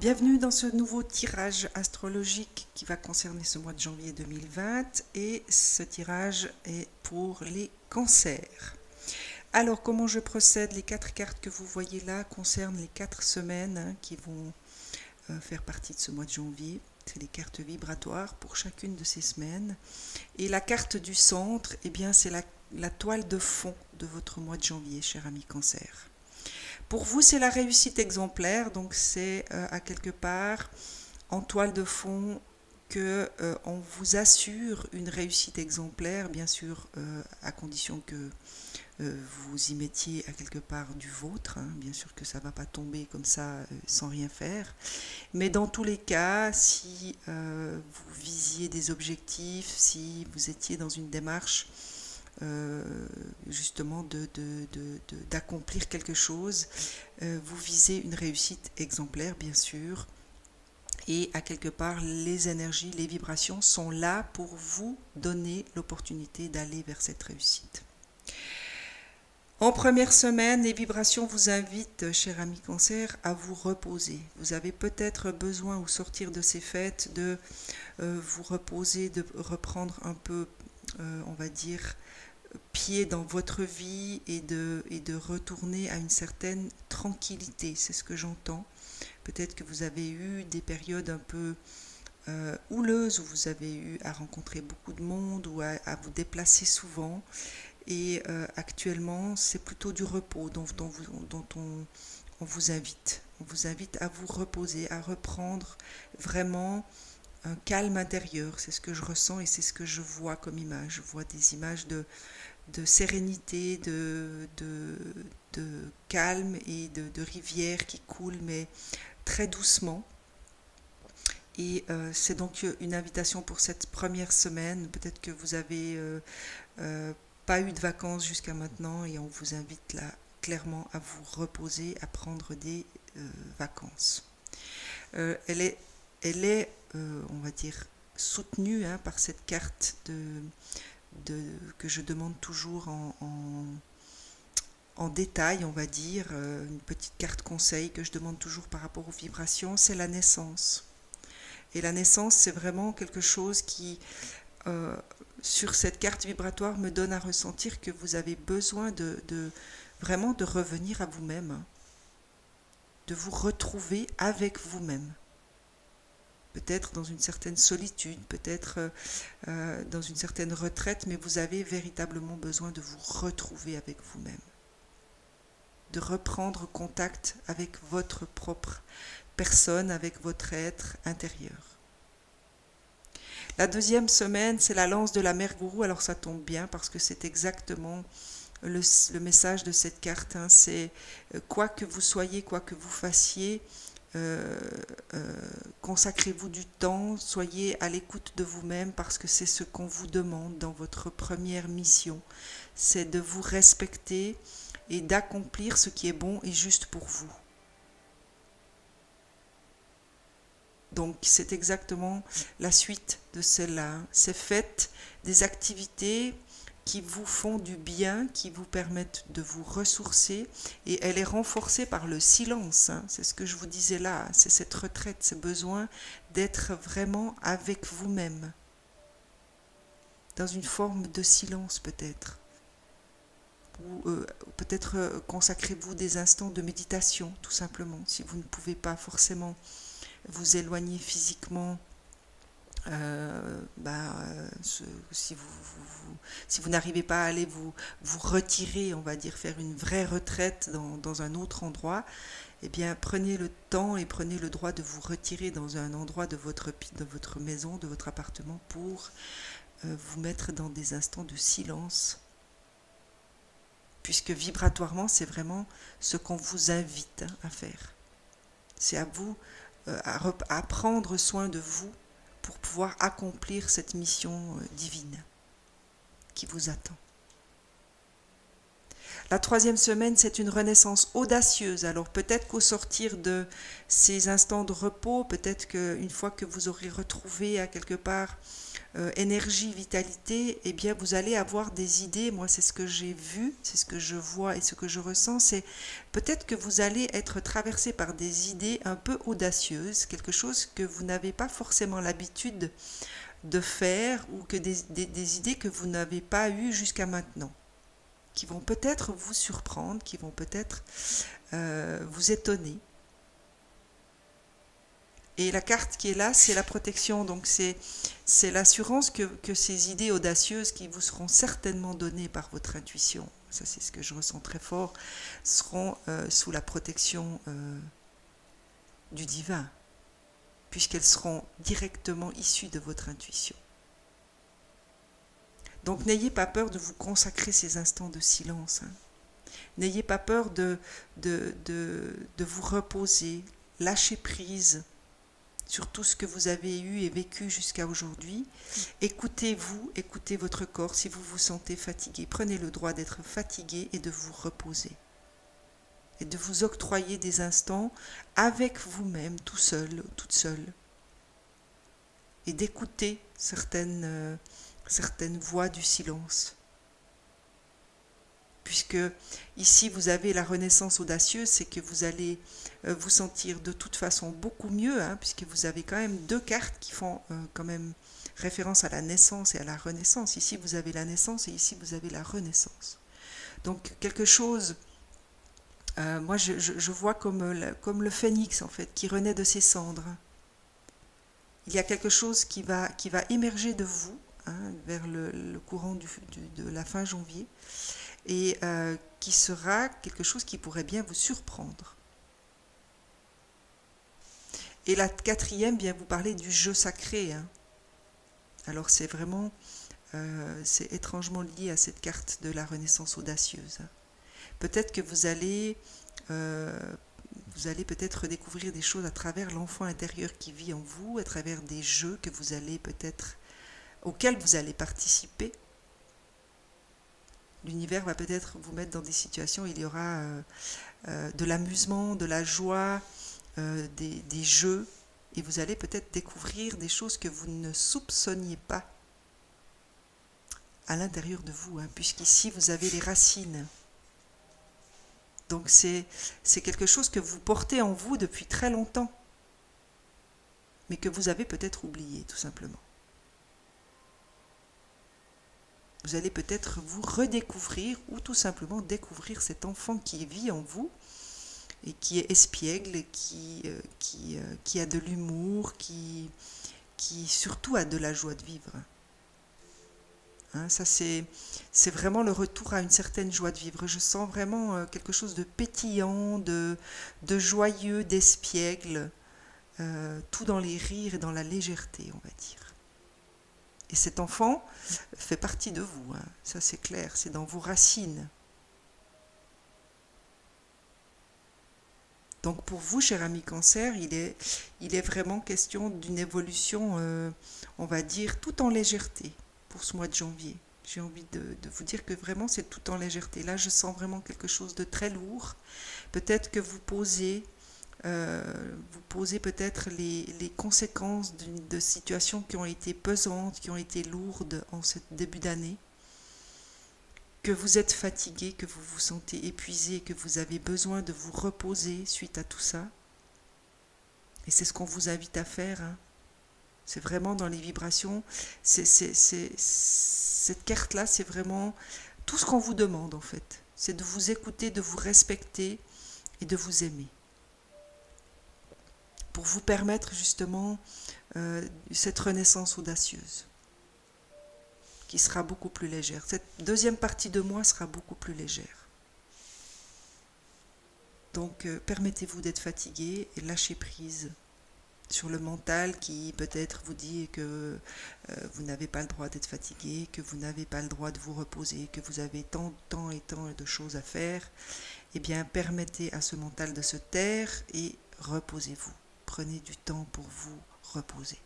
Bienvenue dans ce nouveau tirage astrologique qui va concerner ce mois de janvier 2020 et ce tirage est pour les cancers. Alors comment je procède? Les 4 cartes que vous voyez là concernent les 4 semaines qui vont faire partie de ce mois de janvier. C'est les cartes vibratoires pour chacune de ces semaines. Et la carte du centre, eh bien c'est la toile de fond de votre mois de janvier, cher ami cancer. Pour vous, c'est la réussite exemplaire, donc c'est à quelque part en toile de fond que on vous assure une réussite exemplaire, bien sûr à condition que vous y mettiez à quelque part du vôtre, hein. Bien sûr que ça ne va pas tomber comme ça sans rien faire, mais dans tous les cas, si vous visiez des objectifs, si vous étiez dans une démarche justement d'accomplir quelque chose, vous visez une réussite exemplaire bien sûr, et à quelque part les énergies, les vibrations sont là pour vous donner l'opportunité d'aller vers cette réussite. En première semaine, les vibrations vous invitent, cher ami cancer, à vous reposer. Vous avez peut-être besoin au sortir de ces fêtes de vous reposer, de reprendre un peu, on va dire, pied dans votre vie et de retourner à une certaine tranquillité. C'est ce que j'entends. Peut-être que vous avez eu des périodes un peu houleuses où vous avez eu à rencontrer beaucoup de monde ou à vous déplacer souvent. Et actuellement, c'est plutôt du repos dont on vous invite. On vous invite à vous reposer, à reprendre vraiment un calme intérieur. C'est ce que je ressens et c'est ce que je vois comme image. Je vois des images de sérénité, de calme et de rivière qui coule, mais très doucement. Et c'est donc une invitation pour cette première semaine. Peut-être que vous avez pas eu de vacances jusqu'à maintenant et on vous invite là clairement à vous reposer, à prendre des vacances. Elle est on va dire, soutenue par cette carte que je demande toujours en détail, on va dire, une petite carte conseil que je demande toujours par rapport aux vibrations, c'est la naissance. Et la naissance, c'est vraiment quelque chose qui, sur cette carte vibratoire, me donne à ressentir que vous avez besoin vraiment de revenir à vous-même, de vous retrouver avec vous-même. Peut-être dans une certaine solitude, peut-être dans une certaine retraite, mais vous avez véritablement besoin de vous retrouver avec vous-même, de reprendre contact avec votre propre personne, avec votre être intérieur. La deuxième semaine, c'est la lance de la mère gourou. Alors ça tombe bien parce que c'est exactement le message de cette carte. C'est quoi que vous soyez, quoi que vous fassiez, consacrez-vous du temps, soyez à l'écoute de vous-même parce que c'est ce qu'on vous demande dans votre première mission. C'est de vous respecter et d'accomplir ce qui est bon et juste pour vous. Donc c'est exactement la suite de celle-là. C'est faites des activités qui vous font du bien, qui vous permettent de vous ressourcer, et elle est renforcée par le silence, c'est ce que je vous disais là, c'est cette retraite, ce besoin d'être vraiment avec vous-même, dans une forme de silence peut-être, ou peut-être consacrez-vous des instants de méditation, tout simplement, si vous ne pouvez pas forcément vous éloigner physiquement. Si vous n'arrivez pas à aller vous retirer, on va dire faire une vraie retraite dans un autre endroit, eh bien prenez le temps et prenez le droit de vous retirer dans un endroit de votre maison, de votre appartement pour vous mettre dans des instants de silence, puisque vibratoirement c'est vraiment ce qu'on vous invite à faire. C'est à vous à prendre soin de vous pour pouvoir accomplir cette mission divine qui vous attend. La troisième semaine, c'est une renaissance audacieuse. Alors peut-être qu'au sortir de ces instants de repos, peut-être qu'une fois que vous aurez retrouvé à quelque part énergie, vitalité, eh bien vous allez avoir des idées. Moi c'est ce que j'ai vu, c'est ce que je vois et ce que je ressens, c'est peut-être que vous allez être traversé par des idées un peu audacieuses, quelque chose que vous n'avez pas forcément l'habitude de faire, ou que des idées que vous n'avez pas eues jusqu'à maintenant, qui vont peut-être vous surprendre, qui vont peut-être vous étonner. Et la carte qui est là, c'est la protection, donc c'est l'assurance que ces idées audacieuses qui vous seront certainement données par votre intuition, ça c'est ce que je ressens très fort, seront sous la protection du divin, puisqu'elles seront directement issues de votre intuition. Donc n'ayez pas peur de vous consacrer ces instants de silence. Hein. N'ayez pas peur de vous reposer, lâcher prise sur tout ce que vous avez eu et vécu jusqu'à aujourd'hui. Écoutez-vous, écoutez votre corps. Si vous vous sentez fatigué, prenez le droit d'être fatigué et de vous reposer. Et de vous octroyer des instants avec vous-même, tout seul, toute seule. Et d'écouter certaines voix du silence. Puisque ici vous avez la renaissance audacieuse, c'est que vous allez vous sentir de toute façon beaucoup mieux, hein, puisque vous avez quand même deux cartes qui font quand même référence à la naissance et à la renaissance. Ici vous avez la naissance et ici vous avez la renaissance. Donc quelque chose, moi je vois comme le phénix en fait, qui renaît de ses cendres. Il y a quelque chose qui va émerger de vous, hein, vers le courant de la fin janvier, et qui sera quelque chose qui pourrait bien vous surprendre. Et la quatrième vient vous parler du jeu sacré. Hein. Alors c'est vraiment, c'est étrangement lié à cette carte de la renaissance audacieuse. Hein. Peut-être que vous allez peut-être redécouvrir des choses à travers l'enfant intérieur qui vit en vous, à travers des jeux que vous allez peut-être, auxquels vous allez participer. L'univers va peut-être vous mettre dans des situations où il y aura de l'amusement, de la joie, des jeux, et vous allez peut-être découvrir des choses que vous ne soupçonniez pas à l'intérieur de vous, hein, puisqu'ici vous avez les racines. Donc c'est quelque chose que vous portez en vous depuis très longtemps, mais que vous avez peut-être oublié tout simplement. Vous allez peut-être vous redécouvrir ou tout simplement découvrir cet enfant qui vit en vous et qui est espiègle, qui a de l'humour, qui surtout a de la joie de vivre. Hein, ça c'est vraiment le retour à une certaine joie de vivre. Je sens vraiment quelque chose de pétillant, de joyeux, d'espiègle, tout dans les rires et dans la légèreté, on va dire. Et cet enfant fait partie de vous, hein. Ça c'est clair, c'est dans vos racines. Donc pour vous, cher ami Cancer, il est vraiment question d'une évolution, on va dire, tout en légèreté pour ce mois de janvier. J'ai envie de vous dire que vraiment c'est tout en légèreté. Là, je sens vraiment quelque chose de très lourd. Peut-être que vous posez peut-être les conséquences de situations qui ont été pesantes, qui ont été lourdes en ce début d'année, que vous êtes fatigué, que vous vous sentez épuisé, que vous avez besoin de vous reposer suite à tout ça. Et c'est ce qu'on vous invite à faire. Hein. C'est vraiment dans les vibrations. Cette carte-là, c'est vraiment tout ce qu'on vous demande en fait. C'est de vous écouter, de vous respecter et de vous aimer. Pour vous permettre justement cette renaissance audacieuse, qui sera beaucoup plus légère. Cette deuxième partie de moi sera beaucoup plus légère. Donc permettez-vous d'être fatigué et lâchez prise sur le mental qui peut-être vous dit que vous n'avez pas le droit d'être fatigué, que vous n'avez pas le droit de vous reposer, que vous avez tant de choses à faire. Eh bien permettez à ce mental de se taire et reposez-vous. Prenez du temps pour vous reposer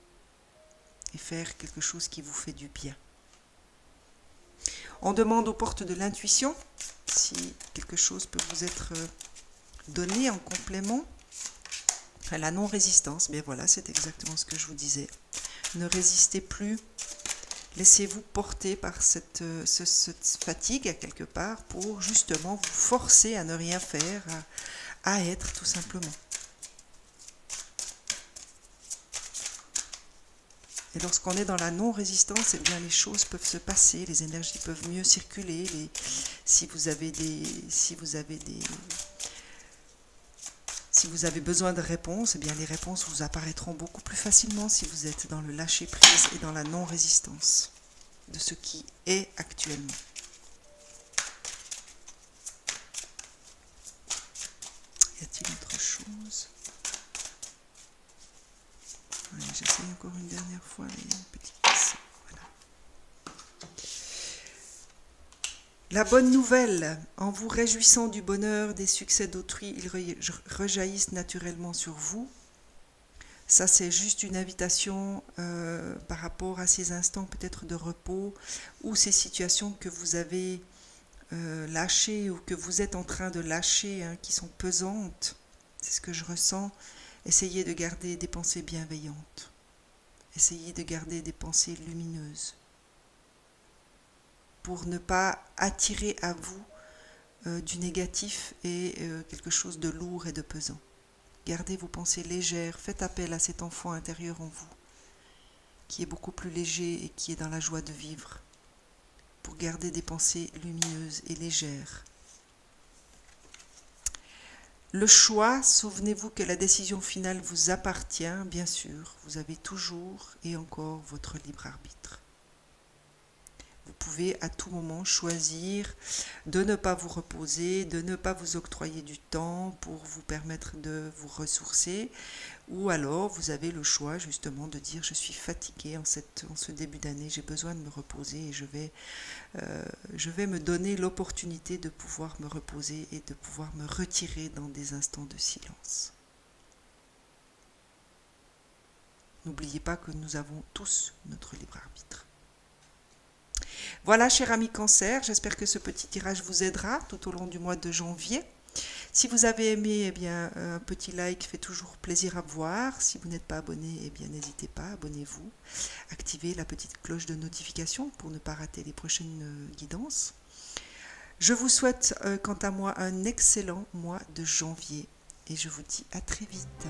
et faire quelque chose qui vous fait du bien. On demande aux portes de l'intuition si quelque chose peut vous être donné en complément. La non-résistance, bien voilà, c'est exactement ce que je vous disais. Ne résistez plus Laissez-vous porter par cette fatigue à quelque part pour justement vous forcer à ne rien faire, à être tout simplement. Et lorsqu'on est dans la non-résistance, eh bien les choses peuvent se passer, les énergies peuvent mieux circuler. Si vous avez besoin de réponses, eh bien les réponses vous apparaîtront beaucoup plus facilement si vous êtes dans le lâcher-prise et dans la non-résistance de ce qui est actuellement. Y a-t-il autre chose? J'essaie encore une dernière fois les petits dessins. Voilà. La bonne nouvelle, en vous réjouissant du bonheur, des succès d'autrui, ils rejaillissent naturellement sur vous. Ça, c'est juste une invitation par rapport à ces instants peut-être de repos ou ces situations que vous avez lâchées ou que vous êtes en train de lâcher, hein, qui sont pesantes. C'est ce que je ressens. Essayez de garder des pensées bienveillantes. Essayez de garder des pensées lumineuses pour ne pas attirer à vous du négatif et quelque chose de lourd et de pesant. Gardez vos pensées légères. Faites appel à cet enfant intérieur en vous qui est beaucoup plus léger et qui est dans la joie de vivre pour garder des pensées lumineuses et légères. Le choix, souvenez-vous que la décision finale vous appartient, bien sûr. Vous avez toujours et encore votre libre arbitre. Vous pouvez à tout moment choisir de ne pas vous reposer, de ne pas vous octroyer du temps pour vous permettre de vous ressourcer. Ou alors vous avez le choix justement de dire je suis fatigué en ce début d'année, j'ai besoin de me reposer et je vais me donner l'opportunité de pouvoir me reposer et de pouvoir me retirer dans des instants de silence. N'oubliez pas que nous avons tous notre libre arbitre. Voilà, cher ami Cancer, j'espère que ce petit tirage vous aidera tout au long du mois de janvier. Si vous avez aimé, eh bien, un petit like fait toujours plaisir à voir. Si vous n'êtes pas abonné, eh bien, n'hésitez pas, abonnez-vous. Activez la petite cloche de notification pour ne pas rater les prochaines guidances. Je vous souhaite, quant à moi, un excellent mois de janvier et je vous dis à très vite.